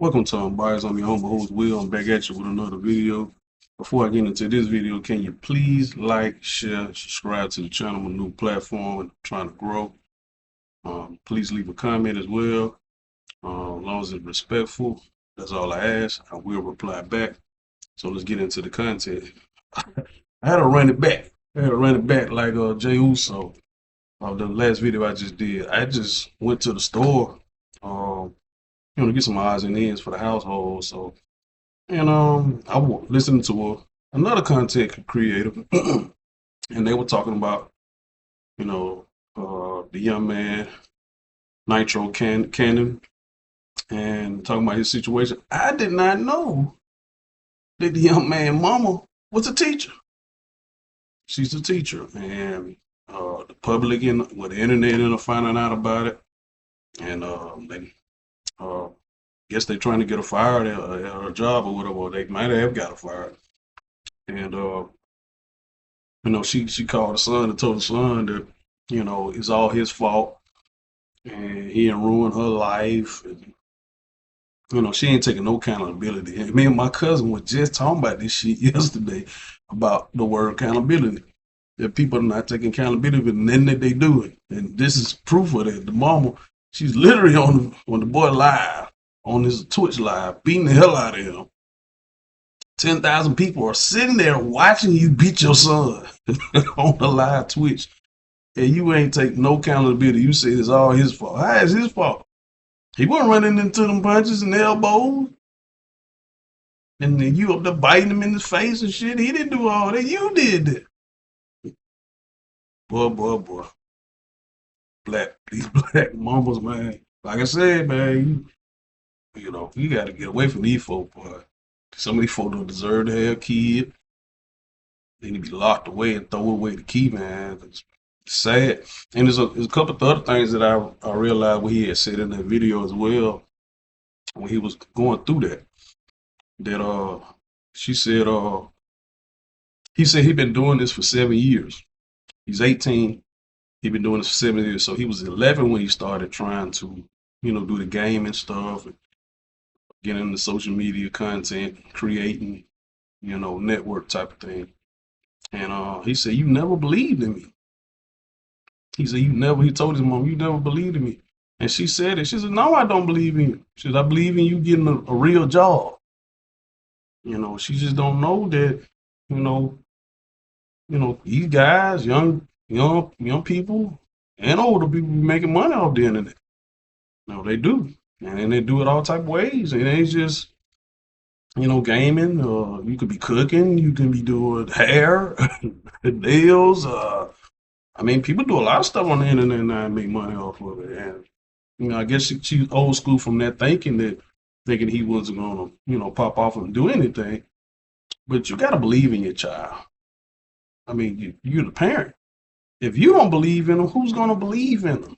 Welcome to Buyers. I'm your humble host, Will. I'm back at you with another video. Before I get into this video, can you please like, share, subscribe to the channel? I'm a new platform and trying to grow. Please leave a comment as well. As long as it's respectful, that's all I ask. I will reply back. So let's get into the content. I had to run it back. Like Jay Uso. The last video I just did. I just went to the store. Get some odds and ends for the household. So, and I was listening to another content creator, and they were talking about, the young man Nitro Camden, and talking about his situation. I did not know that the young man mama was a teacher. She's a teacher, and the public and the internet are finding out about it, and they guess they're trying to get her fired at her job or whatever. They might have got her fired. And she called the son and told the son that, it's all his fault and he didn't ruin her life. And, she ain't taking no accountability. And me and my cousin were just talking about this shit yesterday about the word accountability. That people are not taking accountability for nothing that they do. And this is proof of that. The mama, she's literally on the boy live, on his Twitch live, beating the hell out of him. 10,000 people are sitting there watching you beat your son on the live Twitch, and you ain't take no accountability. You say it's all his fault. How is his fault? He wasn't running into them punches and elbows, and then you up there biting him in the face and shit. He didn't do all that. You did that. Boy. These black mamas, man. Like I said, man, you got to get away from these folk, boy. Some of these folks don't deserve to have kids. They need to be locked away and throw away the key, man. It's sad. And there's a couple of other things that I realized what he had said in that video as well when he was going through that. That she said he said he'd been doing this for 7 years. He's 18. He'd been doing this for 7 years. So he was 11 when he started trying to, do the game and stuff. And getting into social media content, creating, network type of thing. And he said, "You never believed in me." He said, he told his mom, "You never believed in me." And she said it. She said, "No, I don't believe in you." She said, "I believe in you getting a real job." She just don't know that, these guys, young people and older people be making money off the internet. No, they do. And they do it all type of ways. And it ain't just, gaming. You could be cooking. You can be doing hair, nails. People do a lot of stuff on the internet now and make money off of it. And, I guess she's old school from that thinking he wasn't going to, pop off and do anything. But you got to believe in your child. You're the parent. If you don't believe in them, who's going to believe in them?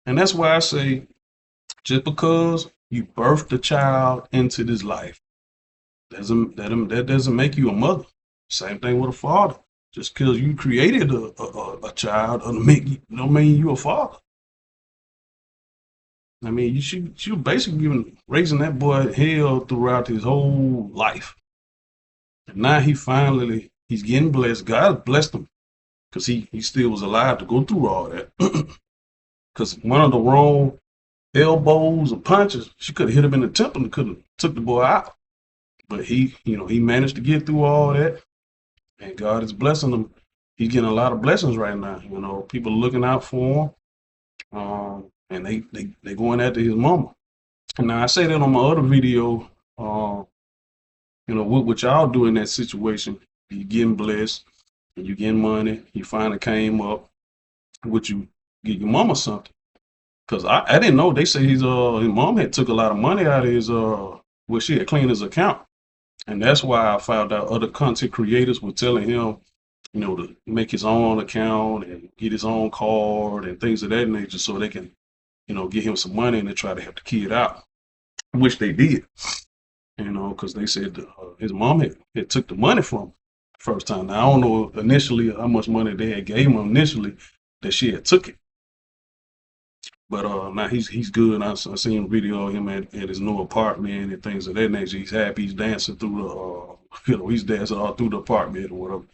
And that's why I say, just because you birthed a child into this life, that doesn't make you a mother. Same thing with a father. Just because you created a child don't mean you a father. You should basically raising that boy hell throughout his whole life. And now he's getting blessed. God blessed him because he still was alive to go through all that. Because one of the wrong elbows or punches, she could have hit him in the temple and could have took the boy out. But he managed to get through all that, and God is blessing him. He's getting a lot of blessings right now. People are looking out for him, and they going after his mama. And now I say that on my other video. What y'all do in that situation? You getting blessed, and you getting money. You finally came up, would you get your mama something? Because I didn't know. They say his mom had took a lot of money out of his she had cleaned his account. And that's why I found out other content creators were telling him, to make his own account and get his own card and things of that nature so they can, get him some money and they try to help the kid out, which they did, because they said his mom had took the money from him the first time. Now, I don't know initially how much money they had gave him initially that she had took it. But now he's good. I seen a video of him at his new apartment and things of that nature. He's happy. He's dancing through the he's dancing all through the apartment or whatever.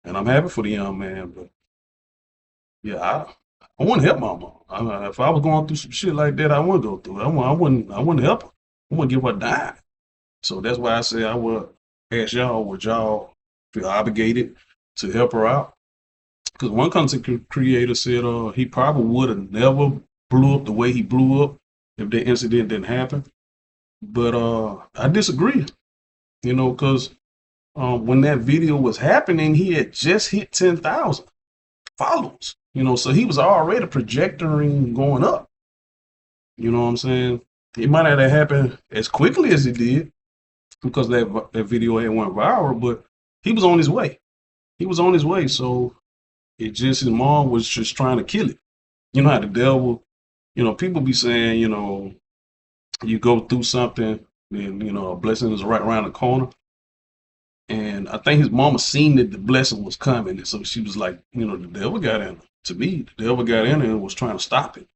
And I'm happy for the young man. But yeah, I wouldn't help my mom. If I was going through some shit like that, I wouldn't go through it. I wouldn't help her. I wouldn't give her a dime. So that's why I say I would ask y'all, would y'all feel obligated to help her out? Because one content creator said he probably would have never blew up the way he blew up if that incident didn't happen. But I disagree, because when that video was happening, he had just hit 10,000 followers, so he was already projecting going up. You know what I'm saying? It might not have happened as quickly as it did because that video had went viral, but he was on his way. He was on his way, so his mom was just trying to kill it. You know how the devil, people be saying, you go through something, then a blessing is right around the corner. And I think his mama seen that the blessing was coming, and so she was like, the devil got in her. To me, the devil got in her and was trying to stop it,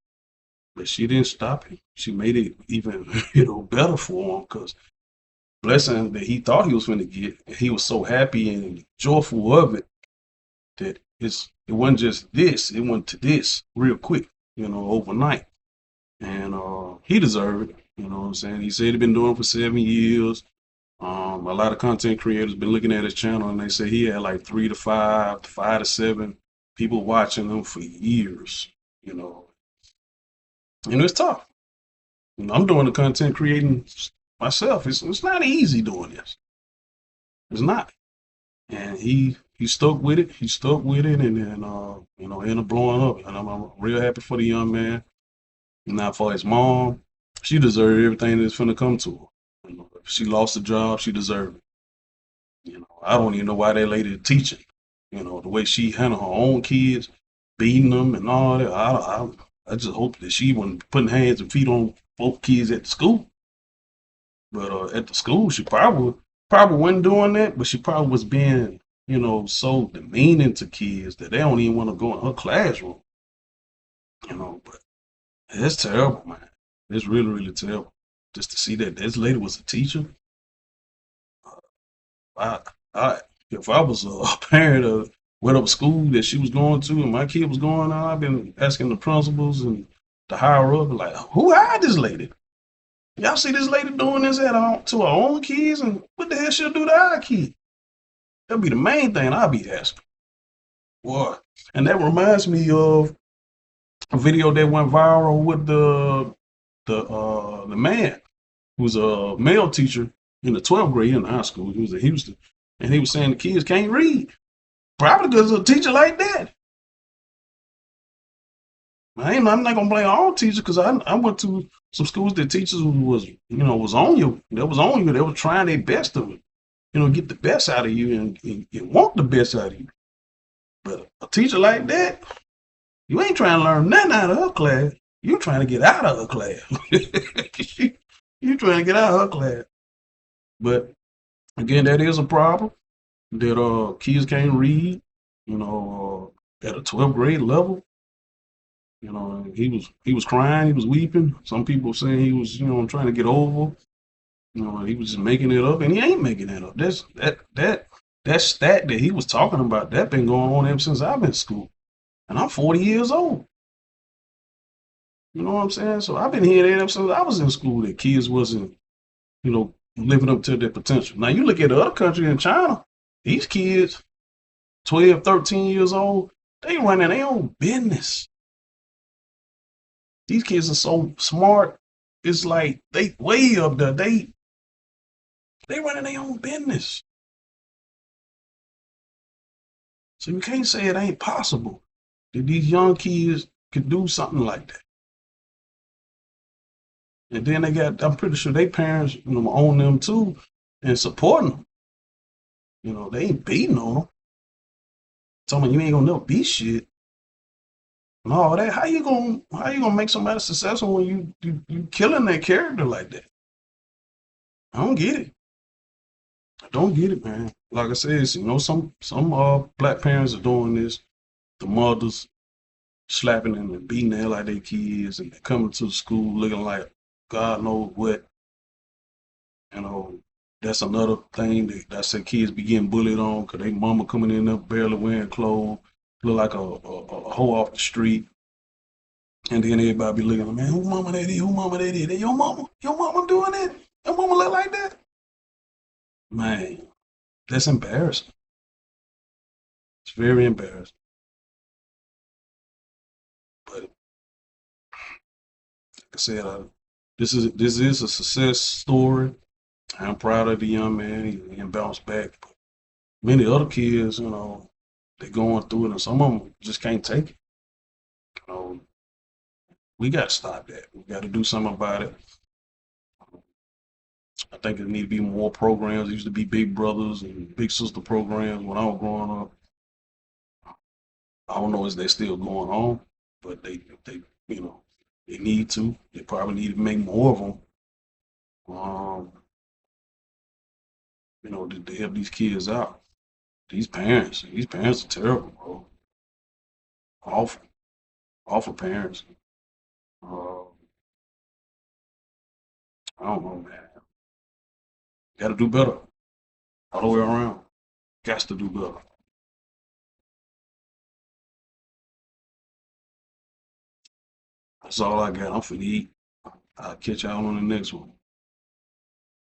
but she didn't stop it. She made it even, better for him because blessing that he thought he was going to get, he was so happy and joyful of it that it wasn't just this, it went to this real quick, overnight. And he deserved it. You know what I'm saying? He said he'd been doing it for 7 years. A lot of content creators been looking at his channel and they say he had like 3 to 5, 5 to 7 people watching him for years. It's tough. I'm doing the content creating myself. It's not easy doing this. It's not. And he stuck with it. He stuck with it, and then ended up blowing up. And I'm real happy for the young man. Now for his mom, she deserved everything that's finna come to her. If she lost a job, she deserved it. I don't even know why that lady teaching. The way she handled her own kids, beating them and all that. I just hope that she wasn't putting hands and feet on both kids at the school. But at the school, she probably wasn't doing that, but she probably was being, so demeaning to kids that they don't even want to go in her classroom. But it's terrible, man. It's really, really terrible. Just to see that this lady was a teacher. I, if I was a parent of whatever school that she was going to and my kid was going on, I've been asking the principals and the higher up, like, who hired this lady? Y'all see this lady doing this to her own kids, and what the hell she'll do to our kid? That'll be the main thing I'll be asking. What? And that reminds me of a video that went viral with the man who's a male teacher in the 12th grade in high school. He was in Houston, and he was saying the kids can't read. Probably because of a teacher like that. I'm not gonna blame all teachers because I went to some schools that teachers was on you. That was on you. They were trying their best to get the best out of you and want the best out of you. But a teacher like that, you ain't trying to learn nothing out of her class. You trying to get out of her class. You trying to get out of her class. But again, that is a problem that kids can't read. At a 12th grade level. He was crying, he was weeping. Some people saying he was, trying to get over. He was just making it up, and he ain't making it up. That stat that he was talking about, that been going on ever since I've been in school. And I'm 40 years old. You know what I'm saying? So I've been hearing that ever since I was in school that kids wasn't, living up to their potential. Now you look at the other country in China, these kids, 12, 13 years old, they running their own business. These kids are so smart. It's like they way up there. They running their own business. So you can't say it ain't possible that these young kids could do something like that. And then I'm pretty sure their parents, own them too and supporting them. They ain't beating on them. Telling them you ain't gonna never be shit. And all that. How you gonna make somebody successful when you killing their character like that? I don't get it. I don't get it, man. Like I said, some black parents are doing this. The mothers, slapping and beating the hell out of their kids, and they coming to the school looking like God knows what. You know, that's another thing that I said kids be getting bullied on because they mama coming in there barely wearing clothes, look like a hoe off the street. And then everybody be looking like, man, who mama that is? Who mama that is? That your mama? Your mama doing that? Your mama look like that? Man, that's embarrassing. It's very embarrassing. But like I said, this is a success story. I'm proud of the young man. He bounced back. But many other kids, they're going through it, and some of them just can't take it. You know, we got to stop that. We got to do something about it. I think there need to be more programs. There used to be big brothers and big sister programs when I was growing up. I don't know if they're still going on, but they you know they need to. They probably need to make more of them. Um, to help these kids out. These parents are terrible, bro. Awful, awful parents. Uh, I don't know, man. Got to do better all the way around. Got to do better. That's all I got. I'm finna eat. I'll catch y'all on the next one.